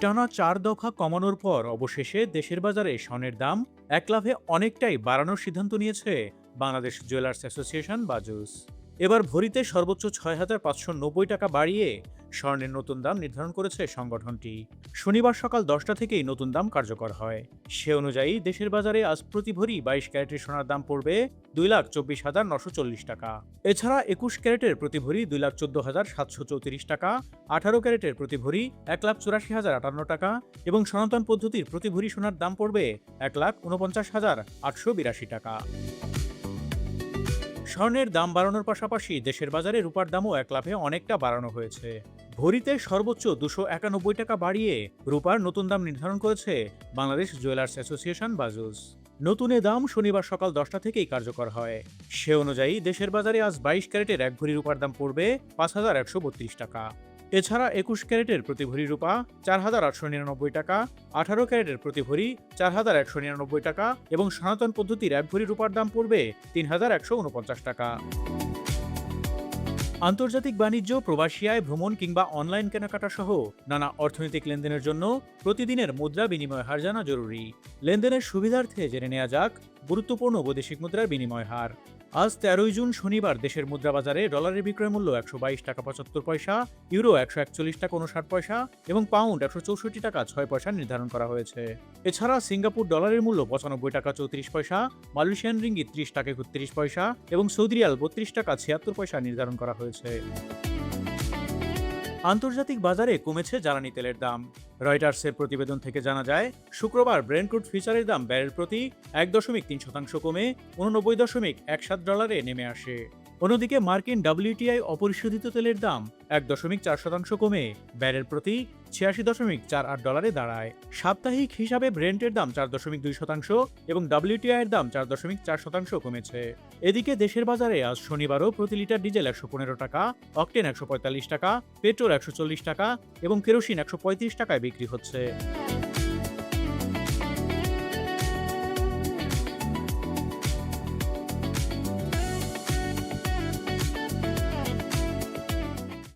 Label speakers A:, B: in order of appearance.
A: টানা ৪ দফা কমানোর পর অবশেষে দেশের বাজারে স্বর্ণের দাম এক লাফে অনেকটাই বাড়ানোর সিদ্ধান্ত নিয়েছে বাংলাদেশ জুয়েলার্স অ্যাসোসিয়েশন বাজুস। এবার ভরিতে সর্বোচ্চ ৬,৫৯০ টাকা বাড়িয়ে স্বর্ণের নতুন দাম নির্ধারণ করেছে সংগঠনটি। শনিবার সকাল ১০টা থেকেই নতুন দাম কার্যকর হয়। সে অনুযায়ী দেশের বাজারে আজ প্রতি ভরি ২২ ক্যারেটের সোনার দাম পড়বে ২,২৪,৯৪০ টাকা। এছাড়া ২১ ক্যারেটের প্রতি ভরি ২,১৪,৭৩৪ টাকা, ১৮ ক্যারেটের প্রতি ভরি ১,৮৪,০৫৮ টাকা এবং সনাতন পদ্ধতির প্রতি ভরি সোনার দাম পড়বে ১,৪৯,৮৮২ টাকা। স্বর্ণের দাম বাড়ানোর পাশাপাশি দেশের বাজারে রূপার দামও এক লাফে অনেকটা বাড়ানো হয়েছে। ভরিতে সর্বোচ্চ ২৯১ টাকা বাড়িয়ে রূপার নতুন দাম নির্ধারণ করেছে বাংলাদেশ জুয়েলার্স অ্যাসোসিয়েশন বাজুস। নতুন এ দাম শনিবার সকাল ১০টা থেকেই কার্যকর হয়। সে অনুযায়ী দেশের বাজারে আজ ২২ ক্যারেটের এক ভরি রূপার দাম পড়বে ৫,১৩২ টাকা। এছাড়া ২১ ক্যারেটের প্রতি ভরি রূপা ৪,৮৯৯ টাকা, ১৮ ক্যারেটের প্রতি ভরি ৪,১৯৯ টাকা এবং সনাতন পদ্ধতির এক ভরি রূপার দাম পড়বে ৩,১৪৯ টাকা। আন্তর্জাতিক বাণিজ্য, প্রবাসী আয়, ভ্রমণ কিংবা অনলাইন কেনাকাটা সহ নানা অর্থনৈতিক লেনদেনের জন্য প্রতিদিনের মুদ্রা বিনিময় হার জানা জরুরি। লেনদেনের সুবিধার্থে জেনে নেওয়া যাক গুরুত্বপূর্ণ বৈদেশিক মুদ্রার বিনিময় হার। আজ ১৩ই জুন শনিবার দেশের মুদ্রা বাজারে ডলারের বিক্রয় মূল্য ১২২ টাকা ৭৫ পয়সা, ইউরো ১৪১ টাকা ৫৯ পয়সা এবং পাউন্ড ১৬৪ টাকা ৬ পয়সা নির্ধারণ করা হয়েছে। এছাড়া সিঙ্গাপুর ডলারের মূল্য ৯৫ টাকা ৩৪ পয়সা, মালয়েশিয়ান রিঙ্গিত ৩০ টাকা ৩১ পয়সা এবং সৌদি রিয়াল ৩২ টাকা ৭৬ পয়সা নির্ধারণ করা হয়েছে। আন্তর্জাতিক বাজারে কমেছে জ্বালানি তেলের দাম। রয়টার্সের প্রতিবেদন থেকে জানা যায়, শুক্রবার ব্রেন্ট ক্রুড ফিউচারের দাম ব্যারেল প্রতি ১.৩% কমে $89.17 নেমে আসে। অন্যদিকে মার্কিন WTI অপরিশোধিত তেলের দাম ১.৪% কমে ব্যারেল প্রতি $৮৬.৪৮ দাঁড়ায়। সাপ্তাহিক হিসাবে ব্রেন্টের দাম ৪.২% এবং WTI এর দাম ৪.৪% কমেছে। এদিকে দেশের বাজারে আজ শনিবারও প্রতি লিটার ডিজেল ১১৫ টাকা, অকটেন ১৪৫ টাকা, পেট্রোল ১৪০ টাকা এবং কেরোসিন ১৩৫ টাকায় বিক্রি হচ্ছে।